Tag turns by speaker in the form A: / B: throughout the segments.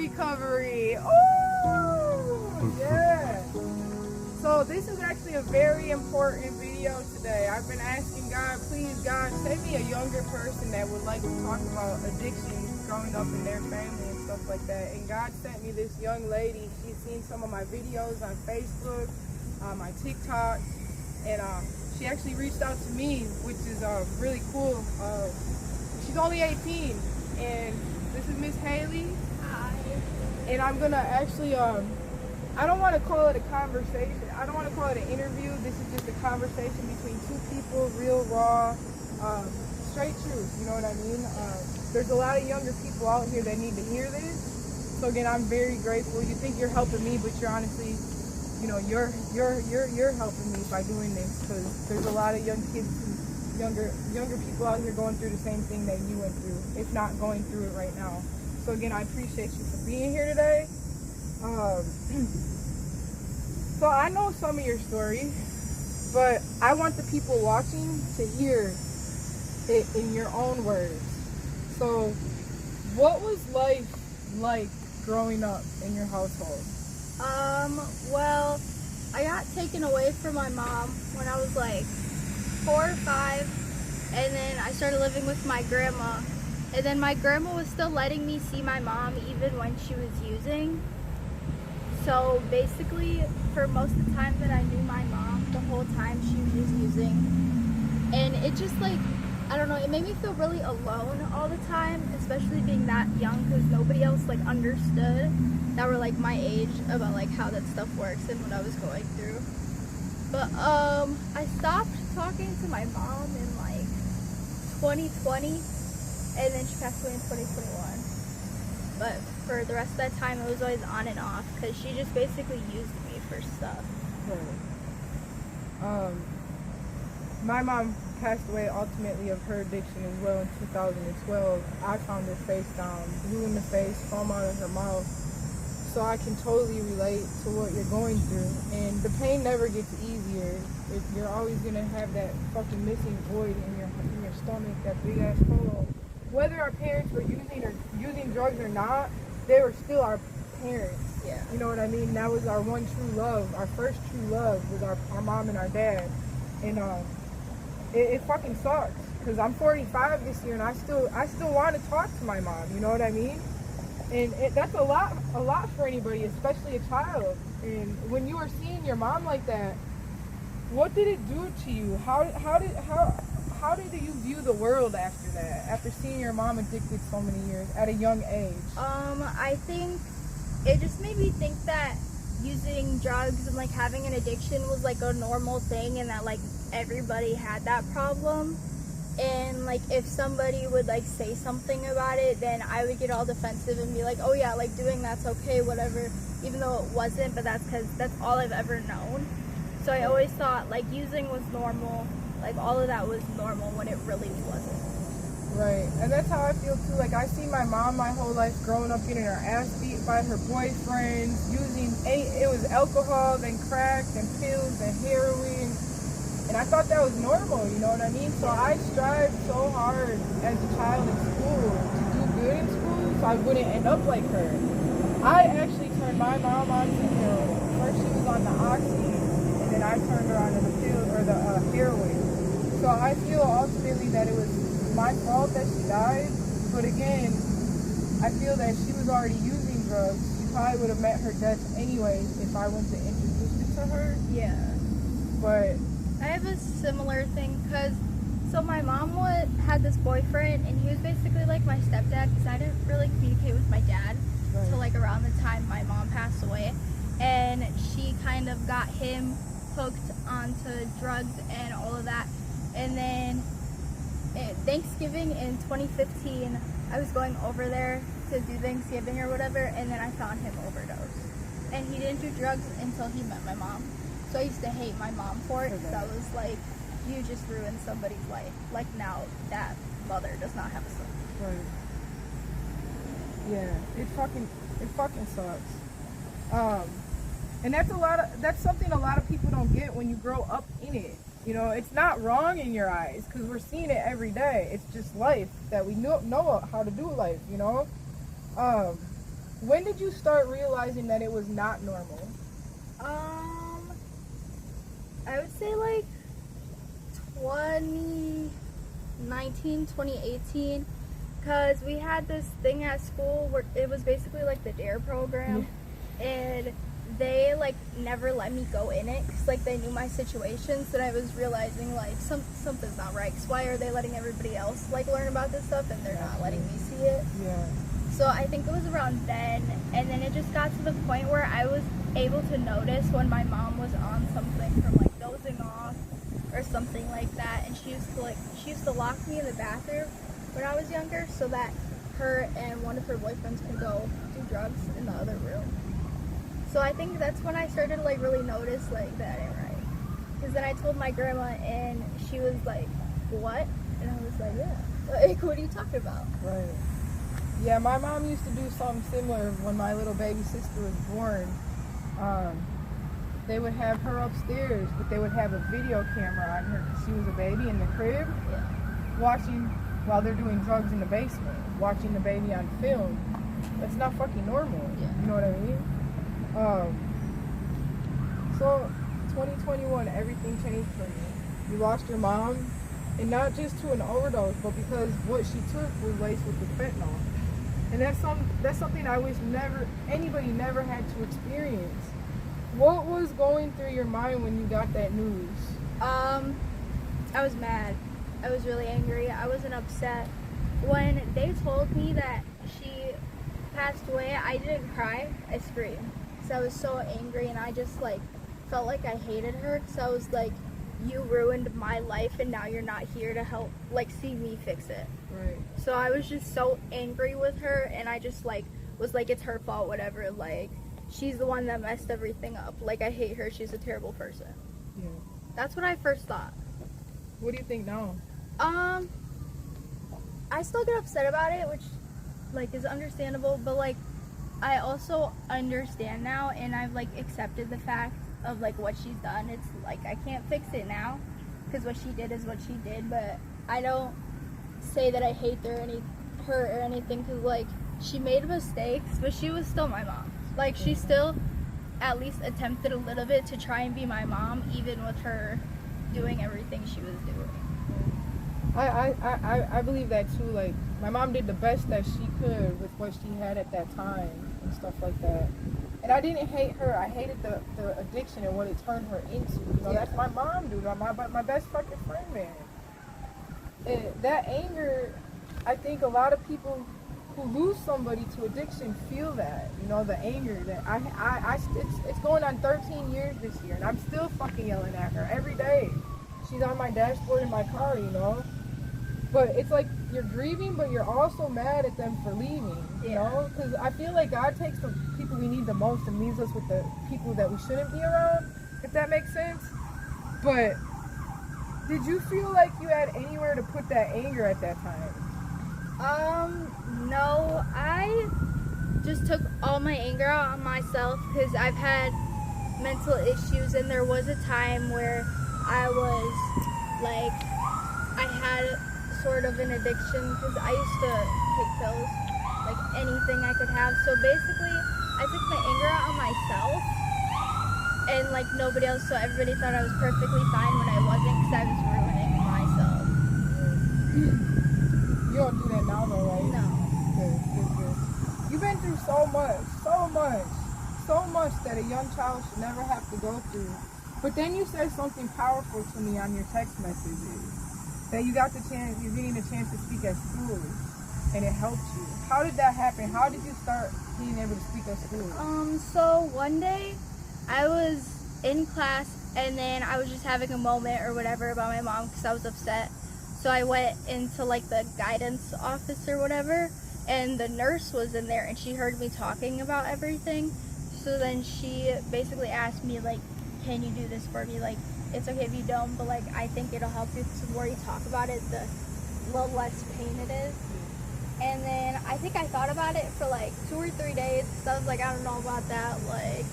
A: recovery. Oh, yeah. So this is actually a very important video today. I've been asking God, please God, send me a younger person that would like to talk about addiction growing up in their family and stuff like that. And God sent me this young lady. She's seen some of my videos on Facebook, my TikTok, and she actually reached out to me, which is really cool. She's only 18, and this is Miss Hailey.
B: Hi.
A: And I'm gonna actually, I don't want to call it a conversation. I don't want to call it an interview. This is just a conversation between two people, real, raw, straight truth. You know what I mean? There's a lot of younger people out here that need to hear this. So again, I'm very grateful. You think you're helping me, but you're honestly, you know, you're helping me by doing this, because there's a lot of young kids, younger people out here going through the same thing that you went through, if not going through it right now. So again, I appreciate you for being here today. So I know some of your story, but I want the people watching to hear it in your own words. So what was life like growing up in your household?
B: Well, I got taken away from my mom when I was like 4 or 5, and then I started living with my grandma, and then my grandma was still letting me see my mom even when she was using. So basically, for most of the time that I knew my mom, the whole time she was just using. And it just like, I don't know, it made me feel really alone all the time, especially being that young, because nobody else like understood that were like my age about like how that stuff works and what I was going through. But I stopped talking to my mom in like 2020, and then she passed away in 2021. But for the rest of that time, it was always on and off, because she just basically used me for stuff.
A: Right. My mom passed away ultimately of her addiction as well in 2012. I found her face down, blue in the face, foam out of her mouth. So I can totally relate to what you're going through. And the pain never gets easier. You're always gonna have that fucking missing void in your stomach, that big ass hole. Whether our parents were using drugs or not, they were still our parents.
B: Yeah.
A: You know what I mean? That was our one true love. Our first true love was our mom and our dad. And it fucking sucks, because I'm 45 this year and I still want to talk to my mom. You know what I mean? And that's a lot for anybody, especially a child. And when you were seeing your mom like that, what did it do to you? How did you view the world after that? After seeing your mom addicted so many years at a young age?
B: I think it just made me think that using drugs and like having an addiction was like a normal thing, and that like everybody had that problem. And like if somebody would like say something about it, then I would get all defensive and be like, oh yeah, like doing that's okay, whatever, even though it wasn't. But that's because that's all I've ever known. So I always thought like using was normal, like all of that was normal, when it really wasn't.
A: Right. And that's how I feel too. Like I see my mom my whole life growing up getting her ass beat by her boyfriends, using it was alcohol, then crack, then pills, then heroin. And I thought that was normal, you know what I mean? So I strived so hard as a child in school to do good in school so I wouldn't end up like her. I actually turned my mom on to heroin. First she was on the oxy, and then I turned her on to the pills, or the heroin. So I feel ultimately that it was my fault that she died. But again, I feel that she was already using drugs. She probably would have met her death anyways if I wasn't to introduce it to her.
B: Yeah.
A: But
B: I have a similar thing, because so my mom had this boyfriend, and he was basically like my stepdad, because I didn't really communicate with my dad until like around the time my mom passed away. And she kind of got him hooked onto drugs and all of that. And then Thanksgiving in 2015, I was going over there to do Thanksgiving or whatever, and then I found him overdosed. And he didn't do drugs until he met my mom. So I used to hate my mom for it, because I was like, you just ruined somebody's life. Like now that mother does not have a son.
A: Right. Yeah, it fucking sucks. And that's something a lot of people don't get when you grow up in it. You know, it's not wrong in your eyes, because we're seeing it every day. It's just life that we know how to do life, you know? When did you start realizing that it was not normal?
B: I would say like 2019, 2018, because we had this thing at school where it was basically like the DARE program, and they like never let me go in it because like they knew my situation. So I was realizing like something's not right. Cause why are they letting everybody else like learn about this stuff and they're not letting me see it?
A: Yeah.
B: So I think it was around then, and then it just got to the point where I was able to notice when my mom was on something from like dozing off or something like that, and she used to lock me in the bathroom when I was younger so that her and one of her boyfriends could go do drugs in the other room. So I think that's when I started to like really notice like that ain't right. Because then I told my grandma and she was like, "What?" And I was like, "Yeah." Like, what are you talking about?
A: Right. Yeah, my mom used to do something similar when my little baby sister was born. They would have her upstairs, but they would have a video camera on her because she was a baby in the crib, watching while they're doing drugs in the basement, watching the baby on film. That's not fucking normal.
B: Yeah.
A: You know what I mean? So 2021, everything changed for you. You lost your mom, and not just to an overdose, but because what she took was laced with the fentanyl. And that's something I wish anybody never had to experience. What was going through your mind when you got that news?
B: I was mad. I was really angry. I wasn't upset. When they told me that she passed away, I didn't cry. I screamed. So I was so angry, and I just like felt like I hated her. So I was like, "You ruined my life, and now you're not here to help like see me fix it."
A: Right.
B: So I was just so angry with her, and I just like was like, "It's her fault, whatever. Like, she's the one that messed everything up. Like, I hate her. She's a terrible person."
A: Yeah.
B: That's what I first thought.
A: What do you think now?
B: I still get upset about it, which like is understandable, but like I also understand now, and I've like accepted the fact of like what she's done. It's like I can't fix it now because what she did is what she did, but I don't say that I hate her or anything because like she made mistakes, but she was still my mom. Like she still at least attempted a little bit to try and be my mom, even with her doing everything she was doing.
A: I believe that too. Like my mom did the best that she could with what she had at that time and stuff like that. And I didn't hate her. I hated the addiction and what it turned her into. You know, that's my mom, dude. My best fucking friend, man. And that anger, I think a lot of people who lose somebody to addiction feel that. You know, the anger that it's going on 13 years this year, and I'm still fucking yelling at her every day. She's on my dashboard in my car, you know. But it's like you're grieving, but you're also mad at them for leaving, you know? Because I feel like God takes the people we need the most and leaves us with the people that we shouldn't be around, if that makes sense. But did you feel like you had anywhere to put that anger at that time?
B: No, I just took all my anger out on myself because I've had mental issues, and there was a time where I was like, I had sort of an addiction because I used to take pills, like anything I could have. So basically, I took my anger out on myself and like nobody else. So everybody thought I was perfectly fine when I wasn't because I was ruining myself.
A: You don't do that now, though, right?
B: No.
A: Good. You've been through so much that a young child should never have to go through. But then you said something powerful to me on your text messages. That you're getting a chance to speak at school, and it helped you. How did that happen? How did you start being able to speak at school?
B: So one day I was in class, and then I was just having a moment or whatever about my mom because I was upset. So I went into like the guidance office or whatever, and the nurse was in there, and she heard me talking about everything. So then she basically asked me like, "Can you do this for me? Like, it's okay if you don't, but like I think it'll help you because the more you talk about it, the little less pain it is." And then I think I thought about it for like 2 or 3 days because I was like, I don't know about that, like,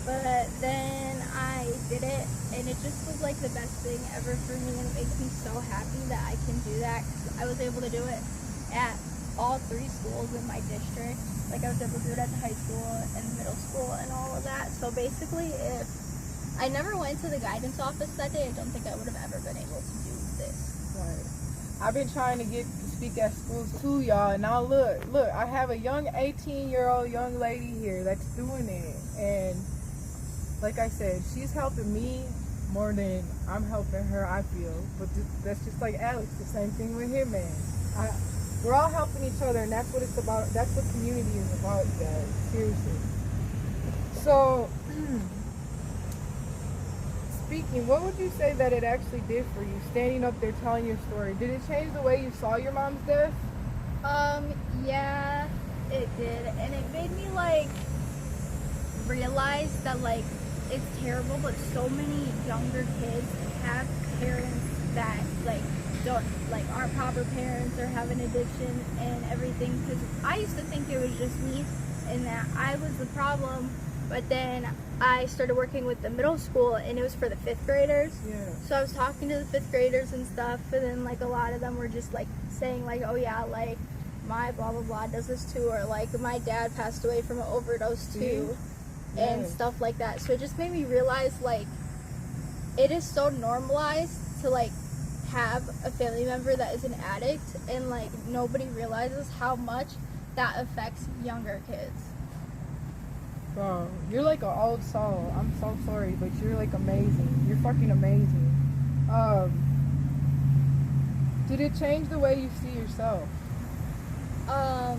B: but then I did it, and it just was like the best thing ever for me, and it makes me so happy that I can do that because I was able to do it at all 3 schools in my district. Like, I was able to do it at the high school and middle school and all of that. So basically, if I never went to the guidance office that day, I don't think I would have ever been able to do this.
A: Right. I've been trying to get to speak at schools too, y'all. And now look, I have a young 18-year-old young lady here that's doing it. And like I said, she's helping me more than I'm helping her, I feel. But that's just like Alex, the same thing with him, man. We're all helping each other, and that's what it's about. That's what community is about, guys. Seriously. So, speaking, what would you say that it actually did for you, standing up there telling your story? Did it change the way you saw your mom's death?
B: Yeah, it did. And it made me, like, realize that, like, it's terrible, but so many younger kids have parents that, like, aren't proper parents or have an addiction and everything. Because I used to think it was just me and that I was the problem, but then I started working with the middle school and it was for the 5th graders.
A: Yeah.
B: So I was talking to the 5th graders and stuff, and then like a lot of them were just like saying like, oh yeah, like my blah blah blah does this too, or like my dad passed away from an overdose too.
A: Yeah.
B: And stuff like that. So it just made me realize like it is so normalized to like have a family member that is an addict, and like nobody realizes how much that affects younger kids.
A: Bro, you're like an old soul. I'm so sorry, but you're like amazing. You're fucking amazing. Did it change the way you see yourself?
B: A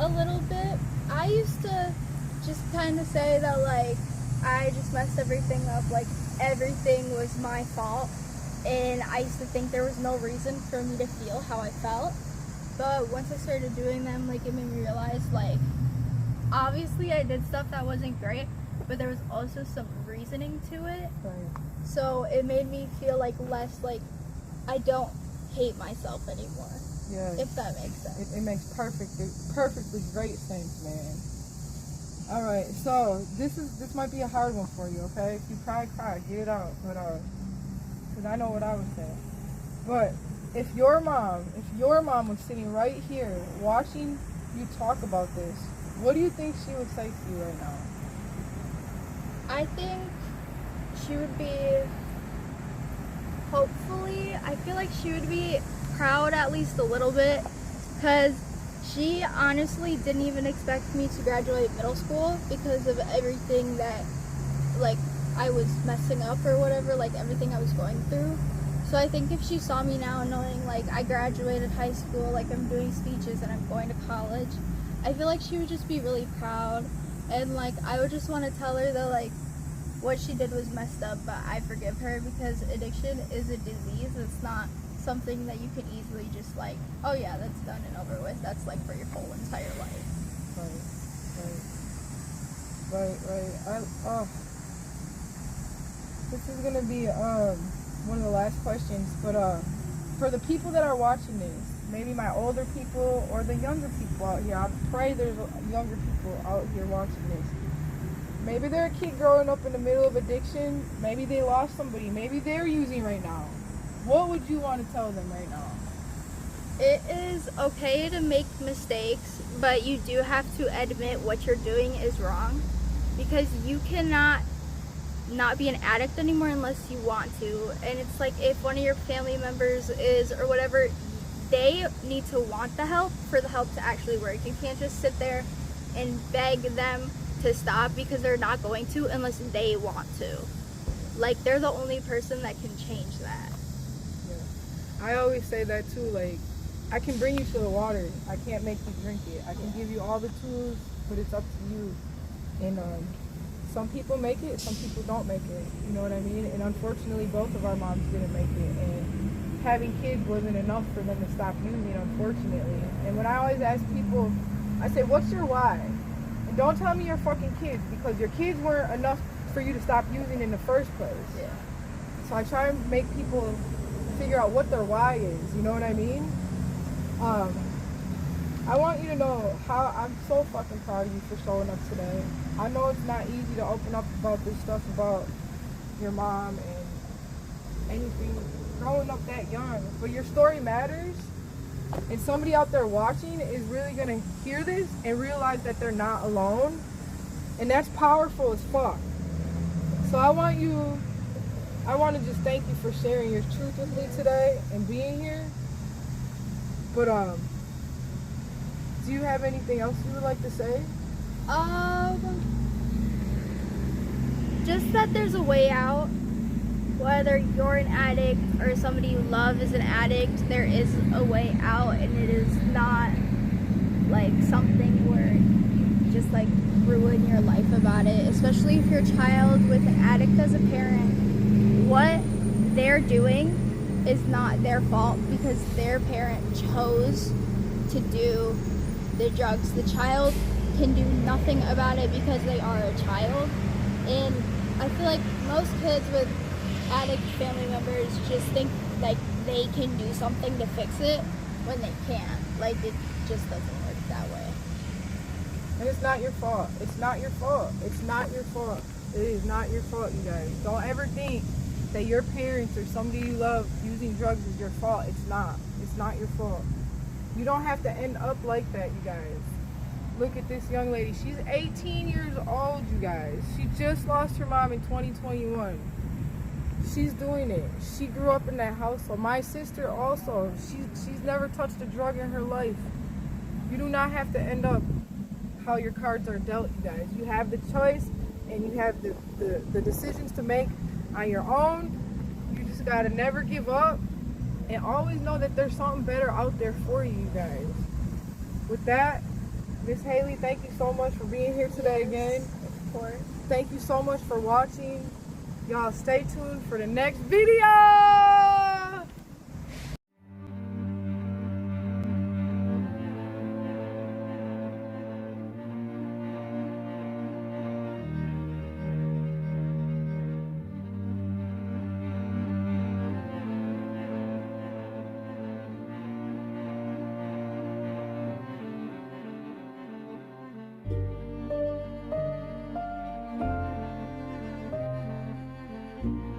B: little bit. I used to just kind of say that like I just messed everything up, like everything was my fault, and I used to think there was no reason for me to feel how I felt. But once I started doing them, like it made me realize like obviously I did stuff that wasn't great, but there was also some reasoning to it.
A: Right.
B: So it made me feel like less like I don't hate myself anymore.
A: Yeah.
B: If that makes sense.
A: It makes perfectly great sense, man. All right, so this might be a hard one for you, okay? If you cry, get it out. But because I know what I would say. But if your mom was sitting right here watching you talk about this, what do you think she would say to you right now?
B: I think she would be, hopefully, I feel like she would be proud at least a little bit, because she honestly didn't even expect me to graduate middle school because of everything that, like, I was messing up or whatever, like, everything I was going through. So I think if she saw me now knowing, like, I graduated high school, like, I'm doing speeches and I'm going to college, I feel like she would just be really proud. And, like, I would just want to tell her that, like, what she did was messed up, but I forgive her, because addiction is a disease. It's not something that you can easily just like, oh yeah, that's done and over with. That's like for your whole entire life.
A: Right. This is gonna be one of the last questions, but for the people that are watching this, maybe my older people or the younger people out here, I pray there's younger people out here watching this. Maybe they're a kid growing up in the middle of addiction. Maybe they lost somebody. Maybe they're using right now. What would you want to tell them right now?
B: It is okay to make mistakes, but you do have to admit what you're doing is wrong, because you cannot not be an addict anymore unless you want to. And it's like, if one of your family members is or whatever, they need to want the help for the help to actually work. You can't just sit there and beg them to stop, because they're not going to unless they want to. Like, they're the only person that can change that.
A: I always say that too, like, I can bring you to the water. I can't make you drink it. I can give you all the tools, but it's up to you. And some people make it, some people don't make it. You know what I mean? And unfortunately, both of our moms didn't make it. And having kids wasn't enough for them to stop using, unfortunately. And when I always ask people, I say, what's your why? And don't tell me your fucking kids, because your kids weren't enough for you to stop using in the first place.
B: Yeah.
A: So I try and make people figure out what their why is, you know what I mean? I want you to know how I'm so fucking proud of you for showing up today. I know it's not easy to open up about this stuff about your mom and anything growing up that young, but your story matters, And somebody out there watching is really gonna hear this and realize that they're not alone. And that's powerful as fuck. So I want to just thank you for sharing your truth with me today and being here. But do you have anything else you would like to say?
B: Just that there's a way out. Whether you're an addict or somebody you love is an addict, there is a way out, and it is not like something where you just like ruin your life about it, especially if you're a child with an addict as a parent. What they're doing is not their fault because their parent chose to do the drugs. The child can do nothing about it because they are a child. And I feel like most kids with addict family members just think like they can do something to fix it when they can't. Like, it just doesn't work that way.
A: And it's not your fault. It's not your fault. It's not your fault. It is not your fault, you guys. Don't ever think that your parents or somebody you love using drugs is your fault. It's not. It's not your fault. You don't have to end up like that, you guys. Look at this young lady. She's 18 years old, you guys. She just lost her mom in 2021. She's doing it. She grew up in that household. My sister also. She's never touched a drug in her life. You do not have to end up how your cards are dealt, you guys. You have the choice and you have the decisions to make on your own. You just gotta never give up and always know that there's something better out there for you, guys. With that, Miss Hailey, thank you so much for being here today again.
B: Of course.
A: Thank you so much for watching. Y'all stay tuned for the next video.
C: Thank you.